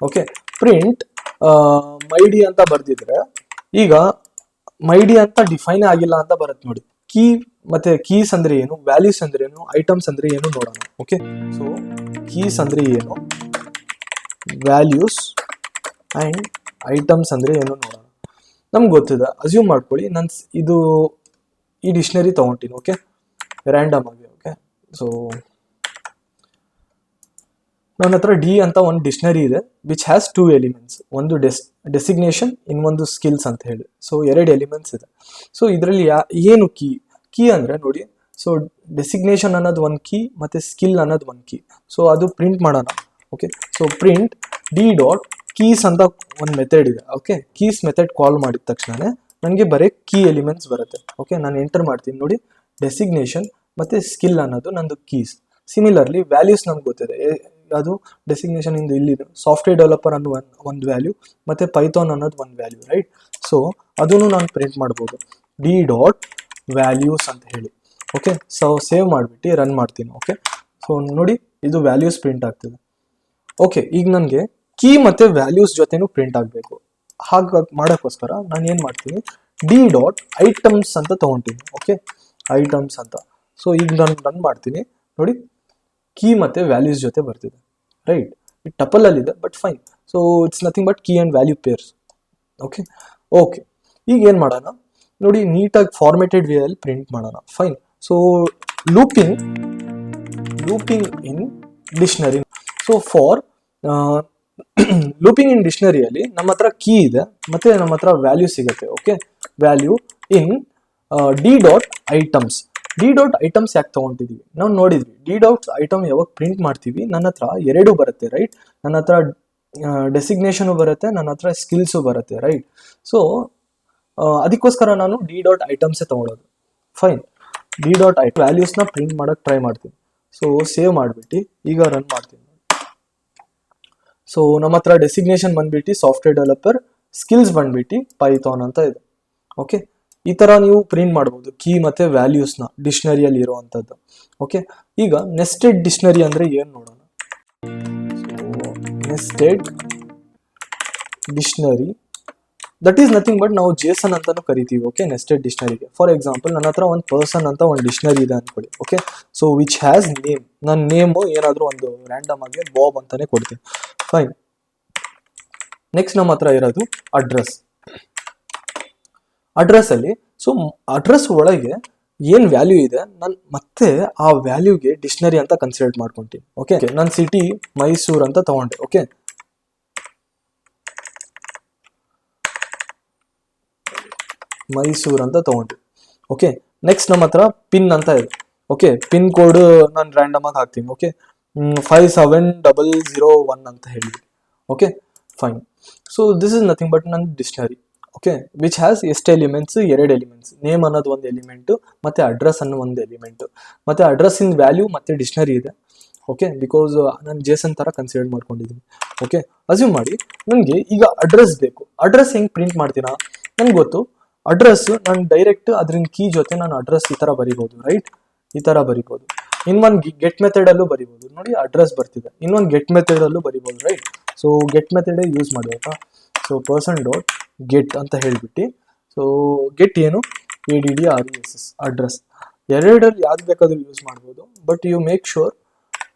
ಓಕೆ, ಪ್ರಿಂಟ್ ಮೈ ಡಿ ಅಂತ ಬರ್ದಿದ್ರೆ ಈಗ ಮೈ ಡಿ ಅಂತ ಡಿಫೈನ್ ಆಗಿಲ್ಲ ಅಂತ ಬರುತ್ತೆ ನೋಡಿ. ಕೀ ಮತ್ತೆ ಕೀಸ್ ಅಂದ್ರೆ ಏನು, ವ್ಯಾಲ್ಯೂಸ್ ಅಂದ್ರೆ ಏನು, ಐಟಮ್ಸ್ ಅಂದ್ರೆ ಏನು ನೋಡೋಣ. ಓಕೆ, ಸೊ ಕೀಸ್ ಅಂದ್ರೆ ಏನು, ವ್ಯಾಲ್ಯೂಸ್ ಆ್ಯಂಡ್ ಐಟಮ್ಸ್ ಅಂದರೆ ಏನು ನೋಡೋಣ. ನಮ್ಗೆ ಗೊತ್ತಿದೆ, ಅಸ್ಯೂಮ್ ಮಾಡ್ಕೊಳ್ಳಿ ನಾನು ಇದು ಈ ಡಿಕ್ಷನರಿ ತೊಗೊತೀನಿ. ಓಕೆ, ರ್ಯಾಂಡಮ್ ಆಗಿ. ಓಕೆ, ಸೊ ನನ್ನ ಹತ್ರ ಡಿ ಅಂತ ಒಂದು ಡಿಕ್ಷನರಿ ಇದೆ ವಿಚ್ ಹ್ಯಾಸ್ 2 ಎಲಿಮೆಂಟ್ಸ್, ಒಂದು ಡೆಸಿಗ್ನೇಷನ್ ಇನ್ನೊಂದು ಸ್ಕಿಲ್ಸ್ ಅಂತ ಹೇಳಿ. ಸೊ 2 ಎಲಿಮೆಂಟ್ಸ್ ಇದೆ. ಸೊ ಇದರಲ್ಲಿ ಏನು ಕೀ ಅಂದರೆ ನೋಡಿ, ಸೊ ಡೆಸಿಗ್ನೇಷನ್ ಅನ್ನೋದು ಒಂದು ಕೀ ಮತ್ತು ಸ್ಕಿಲ್ ಅನ್ನೋದು ಒಂದು ಕೀ. ಸೊ ಅದು ಪ್ರಿಂಟ್ ಮಾಡೋಣ. Okay, so print D dot keys ಅಂತ ಒಂದು ಮೆಥಡ್ ಇದೆ. ಓಕೆ, ಕೀಸ್ ಮೆಥಡ್ ಕಾಲ್ ಮಾಡಿದ ತಕ್ಷಣ ನನಗೆ ಬರೀ ಕೀ ಎಲಿಮೆಂಟ್ಸ್ ಬರುತ್ತೆ. ಓಕೆ, ನಾನು ಎಂಟರ್ ಮಾಡ್ತೀನಿ ನೋಡಿ, ಡೆಸಿಗ್ನೇಷನ್ ಮತ್ತು ಸ್ಕಿಲ್ ಅನ್ನೋದು ನಂದು ಕೀಸ್. ಸಿಮಿಲರ್ಲಿ ವ್ಯಾಲ್ಯೂಸ್ ನಮ್ಗೆ ಗೊತ್ತಿದೆ, ಅದು ಡೆಸಿಗ್ನೇಷನ್ ಇಂದ ಇಲ್ಲಿ ಸಾಫ್ಟ್ವೇರ್ ಡೆವಲಪರ್ ಅನ್ನೋ ಒಂದು ವ್ಯಾಲ್ಯೂ ಮತ್ತು ಪೈಥಾನ್ ಅನ್ನೋದು ಒಂದು ವ್ಯಾಲ್ಯೂ. ರೈಟ್, ಸೊ ಅದನ್ನು ನಾನು ಪ್ರಿಂಟ್ ಮಾಡ್ಬೋದು ಡಿ ಡಾಟ್ ವ್ಯಾಲ್ಯೂಸ್ ಅಂತ ಹೇಳಿ. ಓಕೆ, ಸೊ ಸೇವ್ ಮಾಡಿಬಿಟ್ಟು ರನ್ ಮಾಡ್ತೀನಿ. ಓಕೆ, ಸೊ ನೋಡಿ ಇದು ವ್ಯಾಲ್ಯೂಸ್ ಪ್ರಿಂಟ್ ಆಗ್ತಿದೆ. ಓಕೆ, ಈಗ ನನಗೆ ಕೀ ಮತ್ತು ವ್ಯಾಲ್ಯೂಸ್ ಜೊತೆನೂ ಪ್ರಿಂಟ್ ಆಗಬೇಕು. ಹಾಗಾಗಿ ಮಾಡೋಕ್ಕೋಸ್ಕರ ನಾನು ಏನು ಮಾಡ್ತೀನಿ, ಡಿ ಡಾಟ್ ಐಟಮ್ಸ್ ಅಂತ ತೊಗೊತೀನಿ. ಓಕೆ, ಐಟಮ್ಸ್ ಅಂತ. ಸೊ ಈಗ ನಾನು ರನ್ ಮಾಡ್ತೀನಿ ನೋಡಿ, ಕೀ ಮತ್ತು ವ್ಯಾಲ್ಯೂಸ್ ಜೊತೆ ಬರ್ತಿದೆ. ರೈಟ್, ಇದು ಟಪಲಲ್ಲಿದೆ but fine. So it's nothing but key and value pairs. Okay, ಈಗ ಏನು ಮಾಡೋಣ ನೋಡಿ, ನೀಟಾಗಿ ಫಾರ್ಮೇಟೆಡ್ ವೇಯಲ್ಲಿ ಪ್ರಿಂಟ್ ಮಾಡೋಣ. Fine. So looping in dictionary. So for looping in ಡಿಕ್ಷನರಿಯಲ್ಲಿ ನಮ್ಮ ಹತ್ರ ಕೀ ಇದೆ ಮತ್ತು ನಮ್ಮ ಹತ್ರ ವ್ಯಾಲ್ಯೂ ಸಿಗುತ್ತೆ. Okay, value in D dot items. D dot items ಯಾಕೆ ತೊಗೊತಿದ್ದೀವಿ, ನಾವು ನೋಡಿದ್ವಿ ಡಿ ಡಾಟ್ ಐಟಮ್ ಯಾವಾಗ ಪ್ರಿಂಟ್ ಮಾಡ್ತೀವಿ ನನ್ನ ಹತ್ರ 2 ಬರುತ್ತೆ. ರೈಟ್, ನನ್ನ ಹತ್ರ ಡೆಸಿಗ್ನೇಷನು ಬರುತ್ತೆ, ನನ್ನ ಹತ್ರ ಸ್ಕಿಲ್ಸು ಬರುತ್ತೆ. ರೈಟ್, ಸೊ ಅದಕ್ಕೋಸ್ಕರ ನಾನು ಡಿ ಡಾಟ್ ಐಟಮ್ಸೇ ತೊಗೊಳೋದು. ಫೈನ್. ಡಿ ಡಾಟ್ ವ್ಯಾಲ್ಯೂಸ್ನ ಪ್ರಿಂಟ್ ಮಾಡೋಕ್ಕೆ ಟ್ರೈ ಮಾಡ್ತೀನಿ. ಸೊ ಸೇವ್ ಮಾಡಿಬಿಟ್ಟು ಈಗ ರನ್ ಮಾಡ್ತೀನಿ. ಸೊ ನಮ್ಮ ಹತ್ರ ಡೆಸಿಗ್ನೇಷನ್ ಬಂದ್ಬಿಟ್ಟು ಸಾಫ್ಟ್ವೇರ್ ಡೆವಲಪರ್, ಸ್ಕಿಲ್ಸ್ ಬಂದ್ಬಿಟ್ಟು ಪೈಥಾನ್ ಅಂತ ಇದೆ. ಓಕೆ, ಈ ಥರ ನೀವು ಪ್ರಿಂಟ್ ಮಾಡ್ಬೋದು ಕೀ ಮತ್ತು ವ್ಯಾಲ್ಯೂಸ್ನ ಡಿಕ್ಷನರಿಯಲ್ಲಿ ಇರುವಂಥದ್ದು. ಓಕೆ, ಈಗ ನೆಸ್ಟೆಡ್ ಡಿಕ್ಷನರಿ ಅಂದರೆ ಏನು ನೋಡೋಣ. So nested dictionary that is nothing but ನಾವು ಜೇಸನ್ ಅಂತಾನು ಕರಿತೀವಿ. ಓಕೆ, ನೆಸ್ಟೆಡ್ ಡಿಕ್ಷನರಿಗೆ. ಫಾರ್ ಎಕ್ಸಾಂಪಲ್ ನನ್ನ ಹತ್ರ ಒಂದು ಪರ್ಸನ್ ಅಂತ ಒಂದು ಡಿಕ್ಷನರಿ ಇದೆ ಅನ್ಕೊಳ್ಳಿ. Okay, so which has name. ನನ್ನ ನೇಮು ಏನಾದರೂ ಒಂದು ರ್ಯಾಂಡಮ್ ಆಗಿ ಬಾಬ್ ಅಂತಾನೆ ಕೊಡ್ತೀನಿ. ಫೈನ್. ನೆಕ್ಸ್ಟ್ ನಮ್ಮ ಹತ್ರ ಇರೋದು ಅಡ್ರೆಸ್. ಅಡ್ರೆಸ್ ಅಲ್ಲಿ ಸೊ ಅಡ್ರೆಸ್ ಒಳಗೆ ಏನ್ ವ್ಯಾಲ್ಯೂ ಇದೆ ನಾನು ಮತ್ತೆ ಆ ವ್ಯಾಲ್ಯೂಗೆ ಡಿಕ್ಷನರಿ ಅಂತ ಕನ್ಸಿಡರ್ ಮಾಡ್ಕೊಂತೀನಿ. ಓಕೆ, ನನ್ನ ಸಿಟಿ ಮೈಸೂರು ಅಂತ ತಗೊಂಡೆ. ಓಕೆ, ಮೈಸೂರು ಅಂತ ತಗೊಂಡೆ. ಓಕೆ, ನೆಕ್ಸ್ಟ್ ನಮ್ಮ ಹತ್ರ ಪಿನ್ ಅಂತ ಇದೆ. ಓಕೆ, ಪಿನ್ ಕೋಡ್ ನಾನು ರ್ಯಾಂಡಮ್ ಆಗಿ ಹಾಕ್ತೀನಿ. ಓಕೆ, 57001 ಅಂತ ಹೇಳಿದ್ವಿ. Okay, fine. So this is nothing but ನನ್ನ ಡಿಕ್ಷನರಿ. ಓಕೆ, ವಿಚ್ ಹ್ಯಾಸ್ ಎಷ್ಟು ಎಲಿಮೆಂಟ್ಸ್? 2 ಎಲಿಮೆಂಟ್ಸ್. ನೇಮ್ ಅನ್ನೋದು ಒಂದು ಎಲಿಮೆಂಟ್ ಮತ್ತೆ ಅಡ್ರೆಸ್ ಅನ್ನೋ ಒಂದು ಎಲಿಮೆಂಟ್. ಮತ್ತೆ ಅಡ್ರೆಸ್ ಇನ್ ವ್ಯಾಲ್ಯೂ ಮತ್ತೆ ಡಿಕ್ಷನರಿ ಇದೆ. ಓಕೆ, ಬಿಕಾಸ್ ನಾನು ಜೇಸನ್ ತರ ಕನ್ಸಿಡರ್ ಮಾಡ್ಕೊಂಡಿದ್ದೀನಿ. ಓಕೆ, ಅಸ್ಯೂಮ್ ಮಾಡಿ ನನಗೆ ಈಗ ಅಡ್ರೆಸ್ ಬೇಕು. ಅಡ್ರೆಸ್ ಹೆಂಗ್ ಪ್ರಿಂಟ್ ಮಾಡ್ತೀರಾ? ನನ್ಗೆ ಗೊತ್ತು ಅಡ್ರೆಸ್ ನಾನು ಡೈರೆಕ್ಟ್ ಅದ್ರಿಂದ ಕೀ ಜೊತೆ ನಾನು ಅಡ್ರೆಸ್ ಈ ತರ ಬರಿಬಹುದು. ರೈಟ್, ಈ ತರ ಬರಿಬಹುದು. ಇನ್ನೊಂದು ಗೆಟ್ ಮೆಥಡ್ ಅಲ್ಲೂ ಬರಿಬಹುದು. ನೋಡಿ ಅಡ್ರೆಸ್ ಬರ್ತಿದೆ. ಇನ್ನೊಂದು ಗೆಟ್ ಮೆಥಡ್ ಅಲ್ಲೂ ಬರಿಬಹುದು. Right, so get method use ಮಾಡಬೇಕಾ? ಸೊ ಪರ್ಸನ್ ಡಾಟ್ ಗೆಟ್ ಅಂತ ಹೇಳ್ಬಿಟ್ಟು, ಸೊ ಗೆಟ್ ಏನು ADDRESS ಅಡ್ರೆಸ್. ಎರಡರಲ್ಲಿ ಯಾವ್ದು ಬೇಕಾದ್ರೂ ಯೂಸ್ ಮಾಡ್ಬೋದು, ಬಟ್ ಯು ಮೇಕ್ ಶೋರ್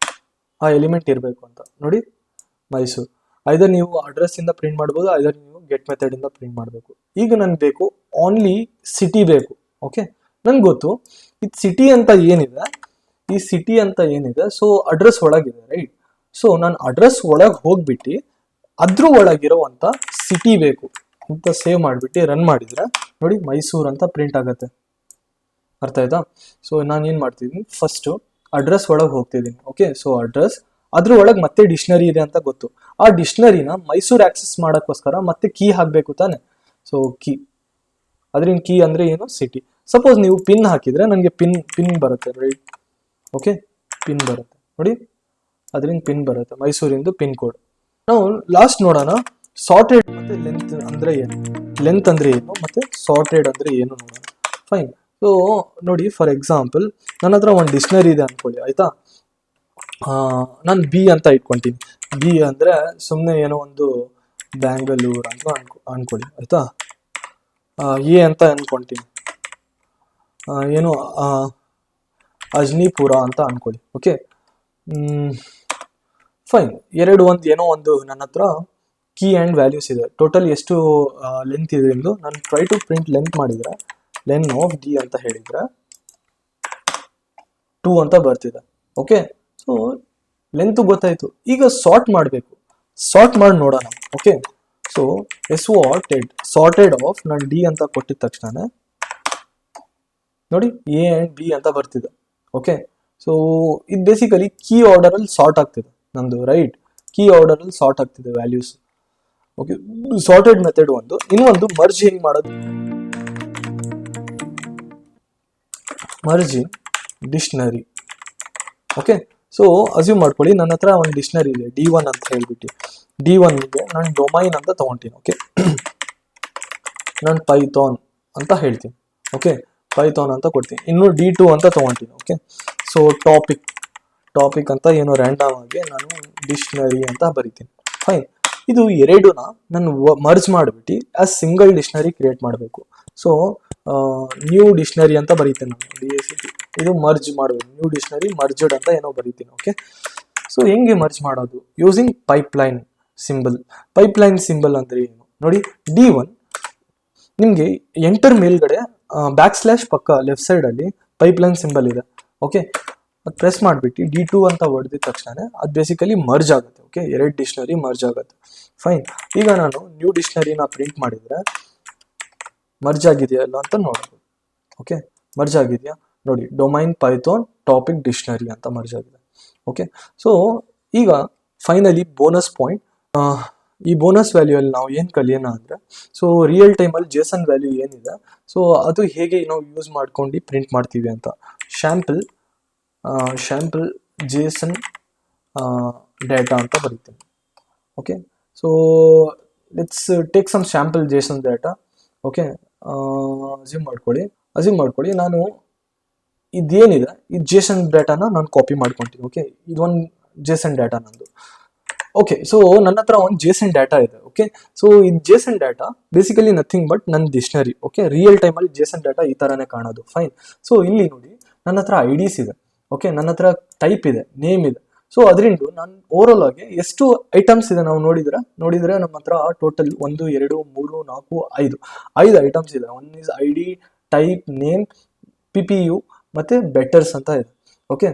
ಆ ಎಲಿಮೆಂಟ್ ಇರಬೇಕು ಅಂತ. ನೋಡಿ ಮೈಸೂರು. ಐದರ್ ನೀವು ಅಡ್ರೆಸ್ ಇಂದ ಪ್ರಿಂಟ್ ಮಾಡ್ಬೋದು, ಐದರ್ ನೀವು ಗೆಟ್ ಮೆಥಡ್ ಇಂದ ಪ್ರಿಂಟ್ ಮಾಡಬೇಕು. ಈಗ ನನ್ಗೆ ಬೇಕು ಓನ್ಲಿ ಸಿಟಿ ಬೇಕು. ಓಕೆ, ನನ್ಗೆ ಗೊತ್ತು ಇದು ಸಿಟಿ ಅಂತ ಏನಿದೆ, ಈ ಸಿಟಿ ಅಂತ ಏನಿದೆ ಸೊ ಅಡ್ರೆಸ್ ಒಳಗಿದೆ. ರೈಟ್, ಸೊ ನಾನು ಅಡ್ರೆಸ್ ಒಳಗೆ ಹೋಗ್ಬಿಟ್ಟು ಅದ್ರ ಒಳಗಿರೋವಂಥ ಸಿಟಿ ಬೇಕು ಅಂತ ಸೇವ್ ಮಾಡಿಬಿಟ್ಟು ರನ್ ಮಾಡಿದ್ರೆ ನೋಡಿ ಮೈಸೂರು ಅಂತ ಪ್ರಿಂಟ್ ಆಗುತ್ತೆ. ಅರ್ಥ ಆಯ್ತಾ? ಸೊ ನಾನು ಏನು ಮಾಡ್ತಿದ್ದೀನಿ, ಫಸ್ಟು ಅಡ್ರೆಸ್ ಒಳಗೆ ಹೋಗ್ತಿದ್ದೀನಿ. ಓಕೆ, ಸೊ ಅಡ್ರೆಸ್ ಅದ್ರ ಒಳಗೆ ಮತ್ತೆ ಡಿಕ್ಷನರಿ ಇದೆ ಅಂತ ಗೊತ್ತು. ಆ ಡಿಕ್ಷನರಿನ ಮೈಸೂರು ಆಕ್ಸೆಸ್ ಮಾಡೋಕ್ಕೋಸ್ಕರ ಮತ್ತೆ ಕೀ ಹಾಕಬೇಕು ತಾನೆ. ಸೊ ಕೀ, ಅದ್ರಿಂದ ಕೀ ಅಂದರೆ ಏನು? ಸಿಟಿ. ಸಪೋಸ್ ನೀವು ಪಿನ್ ಹಾಕಿದ್ರೆ ನನಗೆ ಪಿನ್ ಬರುತ್ತೆ. ರೈಟ್, ಓಕೆ, ಪಿನ್ ಬರುತ್ತೆ ನೋಡಿ, ಅದರಿಂದ ಪಿನ್ ಬರುತ್ತೆ, ಮೈಸೂರಿಂದು ಪಿನ್ ಕೋಡ್. ನಾವು ಲಾಸ್ಟ್ ನೋಡೋಣ ಸಾರ್ಟೆಡ್ ಮತ್ತೆ ಲೆಂತ್ ಅಂದ್ರೆ ಏನು, ಲೆಂತ್ ಅಂದ್ರೆ ಏನು ಮತ್ತೆ ಸಾರ್ಟೆಡ್ ಅಂದ್ರೆ ಏನು ನೋಡೋಣ. ಫೈನ್. ಸೊ ನೋಡಿ, ಫಾರ್ ಎಕ್ಸಾಂಪಲ್ ನನ್ನ ಹತ್ರ ಒಂದು ಡಿಕ್ಷನರಿ ಇದೆ ಅನ್ಕೊಳ್ಳಿ. ಆಯ್ತಾ, ನಾನು ಬಿ ಅಂತ ಇಟ್ಕೊಂತೀನಿ. ಬಿ ಅಂದ್ರೆ ಸುಮ್ಮನೆ ಏನೋ ಒಂದು ಬ್ಯಾಂಗಲೂರ್ ಅಂತ ಅನ್ಕೊಳ್ಳಿ. ಆಯ್ತಾ, ಎ ಅಂತ ಅನ್ಕೊಂತೀನಿ, ಏನು ಅಜ್ನಿಪುರ ಅಂತ ಅನ್ಕೊಳ್ಳಿ. Okay, fine. ಏನೋ ಒಂದು ನನ್ನ ಹತ್ರ ಕೀ ಆ್ಯಂಡ್ ವ್ಯಾಲ್ಯೂಸ್ ಇದೆ. ಟೋಟಲ್ ಎಷ್ಟು ಲೆಂತ್ ಇದೆ ಎಂದು ನಾನು ಟ್ರೈ ಟು ಪ್ರಿಂಟ್ ಲೆಂತ್ ಮಾಡಿದ್ರೆ ಲೆನ್ ಆಫ್ ಡಿ ಅಂತ ಹೇಳಿದ್ರೆ 2 ಅಂತ ಬರ್ತಿದೆ. ಓಕೆ, ಸೊ ಲೆಂತ್ ಗೊತ್ತಾಯ್ತು. ಈಗ ಸಾರ್ಟ್ ಮಾಡಬೇಕು. ಸಾರ್ಟ್ ಮಾಡಿ ನೋಡೋಣ. ಓಕೆ, ಸೊ ಸಾರ್ಟೆಡ್ ಆಫ್ ನಾನು ಡಿ ಅಂತ ಕೊಟ್ಟಿದ ತಕ್ಷಣ ನೋಡಿ ಎ ಆ್ಯಂಡ್ ಬಿ ಅಂತ ಬರ್ತಿದೆ. ಓಕೆ, ಸೊ ಇದು ಬೇಸಿಕಲಿ ಕೀ ಆರ್ಡರಲ್ಲಿ ಸಾರ್ಟ್ ಆಗ್ತಿದೆ ನಂದು. ರೈಟ್, ಕೀ ಆರ್ಡರಲ್ಲಿ ಸಾರ್ಟ್ ಆಗ್ತಿದೆ ವ್ಯಾಲ್ಯೂಸ್. ಓಕೆ, ಸಾರ್ಟೆಡ್ ಮೆಥಡ್ ಒಂದು. ಇನ್ನೊಂದು ಮರ್ಜ್ ಹೆಂಗ್ ಮಾಡೋದು, ಮರ್ಜ್ ಇನ್ ಡಿಕ್ಷನರಿ. ಓಕೆ, ಸೊ ಅಸ್ಯೂಮ್ ಮಾಡ್ಕೊಳ್ಳಿ ನನ್ನ ಹತ್ರ ಒಂದು ಡಿಕ್ಷನರಿ ಇದೆ D1 ಅಂತ ಹೇಳ್ಬಿಟ್ಟು. D1ಗೆ ನಾನು ಡೊಮೈನ್ ಅಂತ ತಗೊಂತೀನಿ. ಓಕೆ, ನಾನು ಪೈಥಾನ್ ಅಂತ ಹೇಳ್ತೀನಿ. ಓಕೆ, ಪೈಥಾನ್ ಅಂತ ಕೊಡ್ತೀನಿ. ಇನ್ನು D2 ಅಂತ ತಗೊಂತೀನಿ. ಓಕೆ, ಸೊ ಟಾಪಿಕ್ ಅಂತ ಏನೋ ರ್ಯಾಂಡಮ್ ಆಗಿ ನಾನು ಡಿಕ್ಷನರಿ ಅಂತ ಬರಿತೀನಿ. ಫೈನ್. ಇದು ಎರಡೂನ ನಾನು ಮರ್ಜ್ ಮಾಡಿಬಿಟ್ಟು ಆಸ್ ಸಿಂಗಲ್ ಡಿಕ್ಷನರಿ ಕ್ರಿಯೇಟ್ ಮಾಡಬೇಕು. ಸೊ ನ್ಯೂ ಡಿಕ್ಷನರಿ ಅಂತ ಬರೀತೀನಿ ನಾನು, DACT. ಇದು ಮರ್ಜ್ ಮಾಡಬೇಕು, ನ್ಯೂ ಡಿಕ್ಷನರಿ ಮರ್ಜ್ಡ್ ಅಂತ ಏನೋ ಬರೀತೀನಿ. ಓಕೆ, ಸೊ ಹೆಂಗೆ ಮರ್ಜ್ ಮಾಡೋದು? Using pipeline symbol. Pipeline symbol ಅಂದ್ರೆ ಏನು ನೋಡಿ, D1 ನಿಮಗೆ ಎಂಟರ್ ಮೇಲ್ಗಡೆ / ಪಕ್ಕ ಲೆಫ್ಟ್ ಸೈಡ್ ಅಲ್ಲಿ ಪೈಪ್ಲೈನ್ ಸಿಂಬಲ್ ಇದೆ. ಓಕೆ, ಅದು ಪ್ರೆಸ್ ಮಾಡಿಬಿಟ್ಟು D2 ಅಂತ ಹೊಡೆದಿದ ತಕ್ಷಣ ಅದು ಬೇಸಿಕಲಿ ಮರ್ಜ್ ಆಗುತ್ತೆ. ಓಕೆ, 2 ಡಿಕ್ಷನರಿ ಮರ್ಜ್ ಆಗುತ್ತೆ. ಫೈನ್. ಈಗ ನಾನು ನ್ಯೂ ಡಿಕ್ಷನರಿನ ಪ್ರಿಂಟ್ ಮಾಡಿದ್ರೆ ಮರ್ಜ್ ಆಗಿದೆಯಲ್ಲ ಅಂತ ನೋಡಬಹುದು. ಓಕೆ, ಮರ್ಜ್ ಆಗಿದೆಯಾ ನೋಡಿ, ಡೊಮೈನ್ ಪೈಥಾನ್ ಟಾಪಿಕ್ ಡಿಕ್ಷನರಿ ಅಂತ ಮರ್ಜ್ ಆಗಿದೆ. ಓಕೆ, ಸೊ ಈಗ ಫೈನಲಿ ಬೋನಸ್ ಪಾಯಿಂಟ್. ಈ ಬೋನಸ್ ವ್ಯಾಲ್ಯೂ ಅಲ್ಲಿ ನಾವು ಏನು ಕಲಿಯೋಣ ಅಂದರೆ, ಸೊ ರಿಯಲ್ ಟೈಮಲ್ಲಿ ಜೇಸನ್ ವ್ಯಾಲ್ಯೂ ಏನಿದೆ ಸೊ ಅದು ಹೇಗೆ ನಾವು ಯೂಸ್ ಮಾಡ್ಕೊಂಡು ಪ್ರಿಂಟ್ ಮಾಡ್ತೀವಿ ಅಂತ. ಶಾಂಪಲ್ ಜೇಸನ್ ಡೇಟಾ ಅಂತ ಬರೀತೀನಿ. Okay, so let's take some sample JSON data. Okay, assume ಮಾಡ್ಕೊಳ್ಳಿ ನಾನು ಇದೇನಿದೆ ಈ ಜೇಸನ್ ಡೇಟಾನ ನಾನು ಕಾಪಿ ಮಾಡ್ಕೊತೀನಿ. ಓಕೆ, ಇದೊಂದು ಜೇಸನ್ ಡೇಟಾ ನಂದು. ಓಕೆ, ಸೊ ನನ್ನ ಹತ್ರ ಒಂದು ಜೇಸನ್ ಡೇಟಾ ಇದೆ. ಓಕೆ. ಸೊ ಈ Jason data basically nothing but ನನ್ನ ಡಿಕ್ಷನರಿ. ಓಕೆ, ರಿಯಲ್ ಟೈಮಲ್ಲಿ ಜೇಸನ್ ಡಾಟಾ ಈ ಥರನೇ ಕಾಣೋದು. ಫೈನ್. ಸೊ ಇಲ್ಲಿ ನೋಡಿ ನನ್ನ ಹತ್ರ IDs ಇದೆ. ಓಕೆ, ನನ್ನ ಹತ್ರ ಟೈಪ್ ಇದೆ, ನೇಮ್ ಇದೆ. ಸೊ ಅದರಿಂದ ನಾನು ಓವರಾಲ್ ಆಗಿ ಎಷ್ಟು ಐಟಮ್ಸ್ ಇದೆ ನಾವು ನೋಡಿದ್ರೆ ನಮ್ಮ ಹತ್ರ ಟೋಟಲ್ 1 2 3 4 5 ಐಟಮ್ಸ್ ಇದೆ. One is ID, type, name, PPU ಮತ್ತೆ ಬೆಟರ್ಸ್ ಅಂತ ಇದೆ. Okay,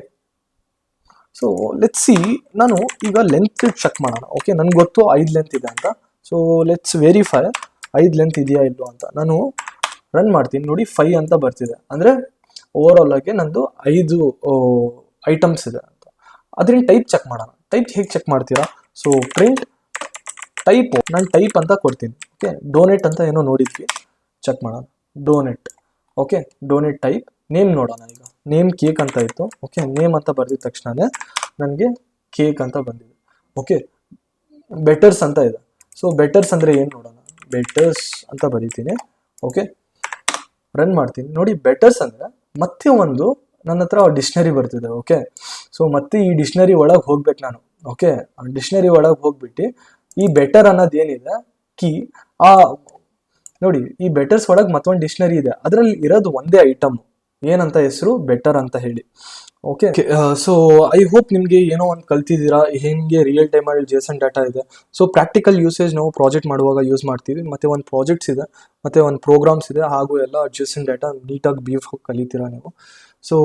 so let's see. ನಾನು ಈಗ ಲೆಂತ್ ಚೆಕ್ ಮಾಡೋಣ. ಓಕೆ, ನನ್ಗೆ ಗೊತ್ತು 5 ಲೆಂತ್ ಇದೆ ಅಂತ. ಸೊ ಲೆಟ್ಸ್ ವೆರಿಫೈ 5 ಲೆಂತ್ ಇದೆಯಾ ಇಲ್ವೋ ಅಂತ. ನಾನು ರನ್ ಮಾಡ್ತೀನಿ. ನೋಡಿ 5 ಅಂತ ಬರ್ತಿದೆ. ಅಂದರೆ ಓವರ್ ಆಗಿ ನಂದು 5 ಐಟಮ್ಸ್ ಇದೆ ಅಂತ. ಅದರಿಂದ ಟೈಪ್ ಚೆಕ್ ಮಾಡೋಣ. ಟೈಪ್ ಹೇಗೆ ಚೆಕ್ ಮಾಡ್ತೀರಾ? ಸೊ ಪ್ರಿಂಟ್ ಟೈಪ್, ನಾನು ಟೈಪ್ ಅಂತ ಕೊಡ್ತೀನಿ. ಓಕೆ, ಡೋನೆಟ್ ಅಂತ ಏನೋ ನೋಡಿದ್ವಿ, ಚೆಕ್ ಮಾಡೋಣ. Doughnut. Okay, doughnut type. Name ನೋಡೋಣ. ಈಗ ನೇಮ್ ಕೇಕ್ ಅಂತ ಇತ್ತು. ಓಕೆ, ನೇಮ್ ಅಂತ ಬರ್ದಿದ ತಕ್ಷಣನೇ ನನಗೆ ಕೇಕ್ ಅಂತ ಬಂದಿದೆ. ಓಕೆ, ಬೆಟರ್ಸ್ ಅಂತ ಇದೆ. ಸೊ ಬೆಟರ್ಸ್ ಅಂದರೆ ಏನು ನೋಡೋಣ. ಬೆಟರ್ಸ್ ಅಂತ ಬರೀತೀನಿ. ಓಕೆ, ರನ್ ಮಾಡ್ತೀನಿ. ನೋಡಿ ಬೆಟರ್ಸ್ ಅಂದರೆ ಮತ್ತೆ ಒಂದು ನನ್ನ ಹತ್ರ ಡಿಕ್ಷನರಿ ಬರ್ತಿದೆ. ಓಕೆ, ಸೊ ಮತ್ತೆ ಈ ಡಿಕ್ಷನರಿ ಒಳಗೆ ಹೋಗ್ಬೇಕು ನಾನು. ಓಕೆ, ಡಿಕ್ಷನರಿ ಒಳಗೆ ಹೋಗ್ಬಿಟ್ಟು ಈ ಬೆಟರ್ ಅನ್ನೋದು ಏನಿದೆ ಕೀ, ನೋಡಿ ಈ ಬೆಟರ್ಸ್ ಒಳಗೆ ಮತ್ತೊಂದು ಡಿಕ್ಷನರಿ ಇದೆ. ಅದರಲ್ಲಿ ಇರೋದು ಒಂದೇ ಐಟಮ್, ಏನಂತ ಹೆಸರು, ಬೆಟರ್ ಅಂತ ಹೇಳಿ. ಓಕೆ, ಸೊ ಐ ಹೋಪ್ ನಿಮಗೆ ಏನೋ ಒಂದು ಕಲ್ತಿದ್ದೀರಾ ಹೆಂಗೆ ರಿಯಲ್ ಟೈಮಲ್ಲಿ ಜೇಸನ್ ಡಾಟಾ ಇದೆ. ಸೊ ಪ್ರಾಕ್ಟಿಕಲ್ ಯೂಸೇಜ್ ನಾವು ಪ್ರಾಜೆಕ್ಟ್ ಮಾಡುವಾಗ ಯೂಸ್ ಮಾಡ್ತೀವಿ. ಮತ್ತು ಒಂದು ಪ್ರಾಜೆಕ್ಟ್ಸ್ ಇದೆ, ಮತ್ತು ಒಂದು ಪ್ರೋಗ್ರಾಮ್ಸ್ ಇದೆ, ಹಾಗೂ ಎಲ್ಲ ಜೇಸನ್ ಡಾಟಾ ನೀಟಾಗಿ ಬೀಫ್ ಕಲಿತೀರಾ ನೀವು. ಸೊ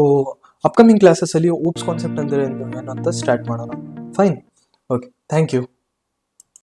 ಅಪ್ಕಮಿಂಗ್ ಕ್ಲಾಸಸಲ್ಲಿ ಓಪ್ಸ್ ಕಾನ್ಸೆಪ್ಟ್ ಅಂದರೆ ಏನು ಅಂತ ಸ್ಟಾರ್ಟ್ ಮಾಡೋಣ. ಫೈನ್. Okay, thank you.